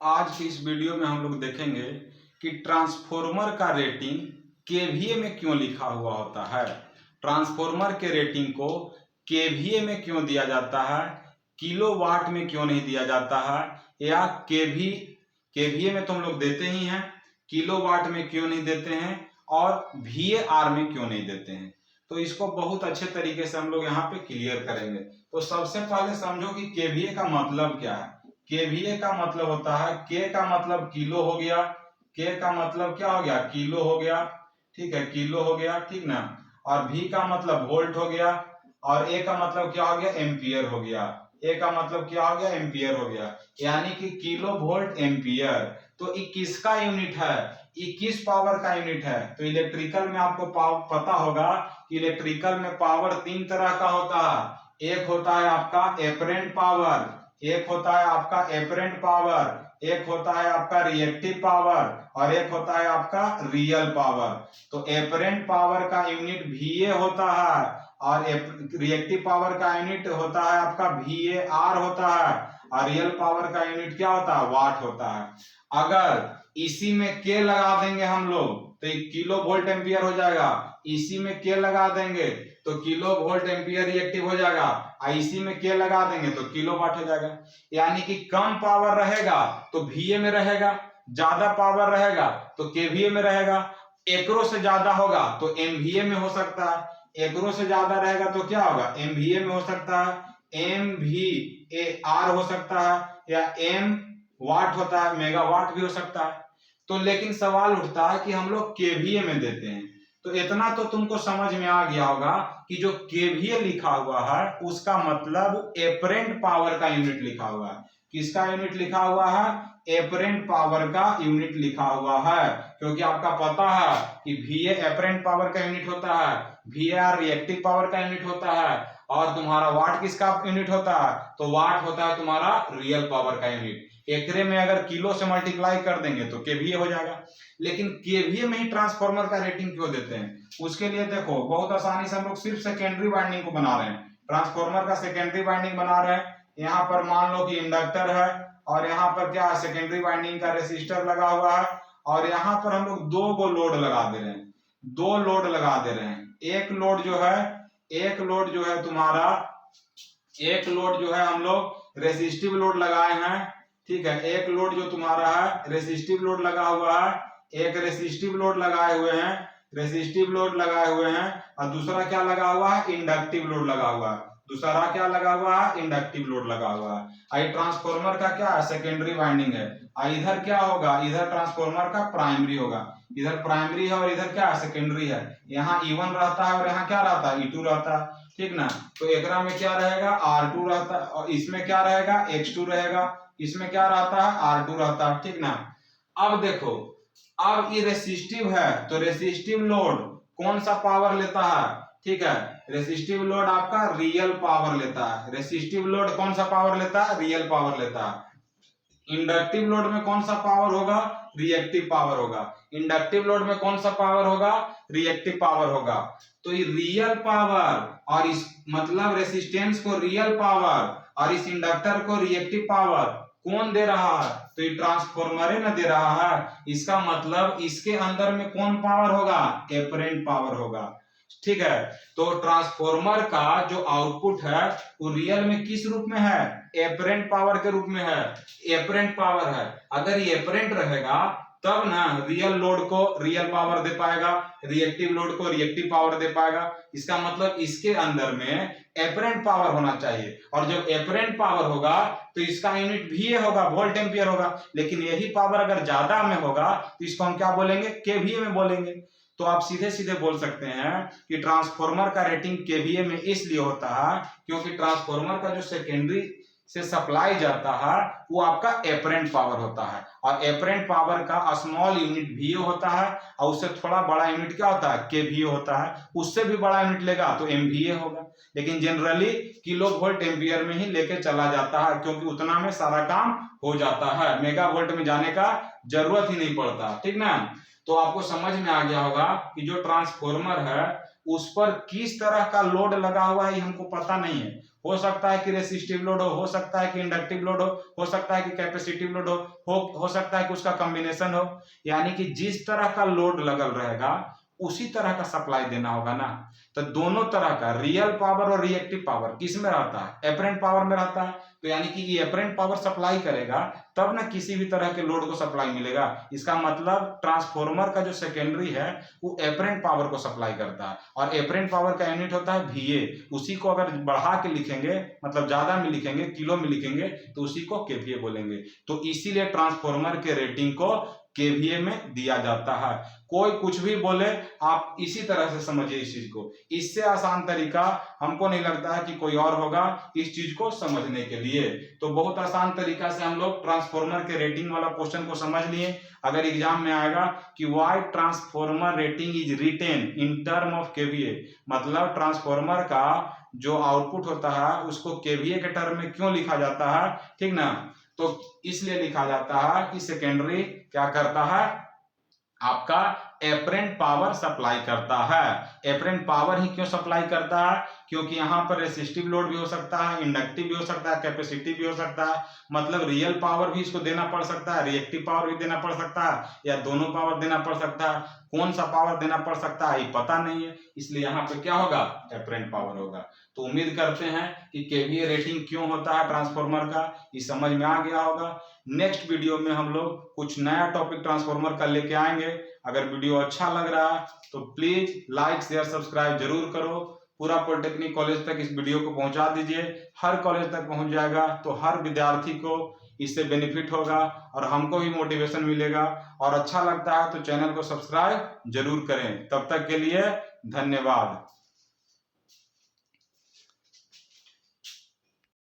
आज की इस वीडियो में हम लोग देखेंगे कि ट्रांसफॉर्मर का रेटिंग केवीए में क्यों लिखा हुआ होता है। ट्रांसफॉर्मर के रेटिंग को केवीए में क्यों दिया जाता है, किलोवाट में क्यों नहीं दिया जाता है, या केवीए में तो हम लोग देते ही हैं, किलोवाट में क्यों नहीं देते हैं और VAR में क्यों नहीं देते हैं। तो इसको बहुत अच्छे तरीके से हम लोग यहाँ पे क्लियर करेंगे। तो सबसे पहले समझो कि केवीए का मतलब क्या है। केवीए का मतलब होता है, के का मतलब किलो हो गया, के का मतलब क्या हो गया, किलो हो गया, ठीक है, किलो हो गया, ठीक ना। और भी का मतलब वोल्ट हो गया, और ए का मतलब क्या हो गया, एम्पियर हो गया। ए का मतलब क्या हो गया, एम्पियर हो गया, यानी कि किलो वोल्ट एम्पियर। तो ये किसका यूनिट है, ये किस पावर का यूनिट है। तो इलेक्ट्रिकल में आपको पता होगा कि इलेक्ट्रिकल में पावर तीन तरह का होता है। एक होता है आपका एपरेंट पावर, एक होता है आपका एपरेंट पावर, एक होता है आपका रिएक्टिव पावर, और एक होता है आपका रियल पावर। तो एपरेंट पावर का यूनिट VA होता है, और रिएक्टिव पावर का यूनिट होता है आपका VAR होता है, और रियल पावर का यूनिट क्या होता है, वाट होता है। अगर इसी में के लगा देंगे हम लोग तो किलो वोल्ट एम्पियर हो जाएगा, इसी में के लगा देंगे तो किलो वोल्ट एम्पियर रिएक्टिव हो जाएगा, इसी में के लगा देंगे तो किलो वाट हो जाएगा। यानी कि कम पावर रहेगा तो VA में रहेगा, ज्यादा पावर रहेगा तो KVA में रहेगा, एकरो से ज्यादा होगा तो MVA में हो सकता है, एकरो से ज्यादा रहेगा तो क्या होगा, MVA में हो सकता है, MVAR हो सकता है, या M वाट होता है, मेगावाट भी हो सकता है। तो लेकिन सवाल उठता है कि हम लोग KVA में देते हैं। तो इतना तो तुमको समझ में आ गया होगा कि जो KVA लिखा हुआ है उसका मतलब एपरेंट पावर का यूनिट लिखा हुआ है। किसका यूनिट लिखा हुआ है, एपरेंट पावर का यूनिट लिखा हुआ है। क्योंकि आपका पता है कि VA एपरेंट पावर का यूनिट होता है, VAR रिएक्टिव पावर का यूनिट होता है, और तुम्हारा वाट किसका यूनिट होता है, तो वाट होता है तुम्हारा रियल पावर का यूनिट। एकरे में अगर किलो से मल्टीप्लाई कर देंगे तो KVA हो जाएगा। लेकिन KVA में ही ट्रांसफॉर्मर का रेटिंग क्यों देते हैं, उसके लिए देखो बहुत आसानी से हम लोग सिर्फ सेकेंडरी वाइंडिंग को बना रहे हैं। ट्रांसफॉर्मर का सेकेंडरी वाइंडिंग बना रहे हैं। यहाँ पर मान लो कि इंडक्टर है, और यहाँ पर क्या है, सेकेंडरी वाइंडिंग का रेसिस्टर लगा हुआ है, और यहाँ पर हम लोग दो को लोड लगा दे रहे हैं, दो लोड लगा दे रहे हैं। एक लोड जो है तुम्हारा, एक लोड जो है हम लोग रेसिस्टिव लोड लगाए हैं, ठीक है। एक लोड जो तुम्हारा है रेसिस्टिव लोड लगा हुआ है, एक रेसिस्टिव लोड लगाए हुए हैं, रेसिस्टिव लोड लगाए हुए हैं, और दूसरा क्या लगा हुआ है, इंडक्टिव लोड लगा हुआ है। दूसरा क्या लगा हुआ है, इंडक्टिव लोड लगा हुआ है। आई ट्रांसफॉर्मर का क्या है, सेकेंडरी वाइंडिंग है। इधर क्या होगा, इधर ट्रांसफॉर्मर का प्राइमरी होगा, इधर प्राइमरी है और इधर क्या है, सेकेंडरी है। यहाँ E1 रहता है और यहाँ क्या रहता है, E2 रहता है, ठीक ना। तो एकरा में क्या रहेगा, R2 रहता है, और इसमें क्या रहेगा, X2 रहेगा, इसमें क्या रहता है, R2 रहता है, ठीक ना। अब देखो, अब ये रेसिस्टिव है तो रेसिस्टिव लोड कौन सा पावर लेता है, ठीक है, रेसिस्टिव लोड आपका रियल पावर लेता है। रेसिस्टिव लोड कौन सा पावर लेता है, रियल पावर लेता है। इंडक्टिव लोड में कौन सा पावर होगा, रिएक्टिव पावर होगा। इंडक्टिव लोड में कौन सा पावर होगा, रिएक्टिव पावर होगा। तो ये रियल पावर और इस मतलब रेसिस्टेंस को रियल पावर और इस इंडक्टर को रिएक्टिव पावर कौन दे रहा है, तो ये ट्रांसफॉर्मर न दे रहा है। इसका मतलब इसके अंदर में कौन पावर होगा, एपरेंट पावर होगा, ठीक है। तो ट्रांसफॉर्मर का जो आउटपुट है वो रियल में किस रूप में है, एपरेंट पावर के रूप में है, एपरेंट पावर है। अगर ये एपरेंट रहेगा तब ना रियल लोड को रियल पावर दे पाएगा, रिएक्टिव लोड को रिएक्टिव पावर दे पाएगा। इसका मतलब इसके अंदर में एपरेंट पावर होना चाहिए, और जब एपरेंट पावर होगा तो इसका यूनिट VA होगा, वोल्ट एम्पियर होगा। लेकिन यही पावर अगर ज्यादा में होगा तो इसको हम क्या बोलेंगे, KVA में बोलेंगे। तो आप सीधे सीधे बोल सकते हैं कि ट्रांसफॉर्मर का रेटिंग KVA में इसलिए होता है क्योंकि ट्रांसफॉर्मर का जो सेकेंडरी से सप्लाई जाता है वो आपका एपरेंट पावर होता है, और एपरेंट पावर का स्मॉल यूनिट VA होता है, और उससे थोड़ा बड़ा यूनिट क्या होता है, KVA होता है। उससे भी बड़ा यूनिट लेगा तो MVA होगा। लेकिन जनरली किलो वोल्ट एम्पियर में ही लेके चला जाता है, क्योंकि उतना में सारा काम हो जाता है, मेगा वोल्ट में जाने का जरूरत ही नहीं पड़ता, ठीक ना। तो आपको समझ में आ गया होगा कि जो ट्रांसफॉर्मर है उस पर किस तरह का लोड लगा हुआ है हमको पता नहीं है। हो सकता है कि रेसिस्टिव लोड हो सकता है कि इंडक्टिव लोड हो सकता है कि कैपेसिटिव लोड हो सकता है कि उसका कॉम्बिनेशन हो। यानी कि जिस तरह का लोड लगल रहेगा उसी तरह का सप्लाई देना होगा ना। तो दोनों तरह का रियल पावर और रिएक्टिव पावर किस में रहता है, एपरेंट पावर में रहता है। तो यानी कि ये एपरेंट पावर सप्लाई करेगा तब ना किसी भी तरह के लोड को सप्लाई मिलेगा। इसका मतलब ट्रांसफॉर्मर का जो सेकेंडरी है वो एपरेंट पावर को सप्लाई करता है, और एपरेंट पावर का यूनिट होता है VA। उसी को अगर बढ़ा के लिखेंगे, मतलब ज्यादा में लिखेंगे, किलो में लिखेंगे, तो उसी को KVA बोलेंगे। तो इसीलिए ट्रांसफॉर्मर के रेटिंग को KVA में दिया जाता है। कोई कुछ भी बोले आप इसी तरह से समझिए इस चीज को। इससे आसान तरीका हमको नहीं लगता है कि कोई और होगा इस चीज को समझने के लिए। तो बहुत आसान तरीका से हम लोग ट्रांसफॉर्मर के रेटिंग वाला क्वेश्चन को समझ लिए। अगर एग्जाम में आएगा कि why transformer rating is written in term of KVA, मतलब ट्रांसफॉर्मर का जो आउटपुट होता है उसको KVA के टर्म में क्यों लिखा जाता है, ठीक ना। तो इसलिए लिखा जाता है कि सेकेंडरी क्या करता है, आपका एपरेंट पावर सप्लाई करता है। एपरेंट पावर ही क्यों सप्लाई करता है, क्योंकि यहाँ पर रेसिस्टिव लोड भी हो सकता है, इंडक्टिव भी हो सकता है, कैपेसिटिव भी हो सकता है। मतलब रियल पावर भी इसको देना पड़ सकता है, रिएक्टिव पावर भी देना पड़ सकता है, या दोनों पावर देना पड़ सकता है। कौन सा पावर देना पड़ सकता है ये पता नहीं है, इसलिए यहाँ पे क्या होगा, एपरेंट पावर होगा। तो उम्मीद करते हैं कि KVA रेटिंग क्यों होता है ट्रांसफॉर्मर का ये समझ में आ गया होगा। नेक्स्ट वीडियो में हम लोग कुछ नया टॉपिक ट्रांसफॉर्मर का लेके आएंगे। अगर वीडियो अच्छा लग रहा है तो प्लीज लाइक शेयर सब्सक्राइब जरूर करो। पूरा पॉलिटेक्निक कॉलेज तक इस वीडियो को पहुंचा दीजिए। हर कॉलेज तक पहुंच जाएगा तो हर विद्यार्थी को इससे बेनिफिट होगा और हमको भी मोटिवेशन मिलेगा। और अच्छा लगता है तो चैनल को सब्सक्राइब जरूर करें। तब तक के लिए धन्यवाद।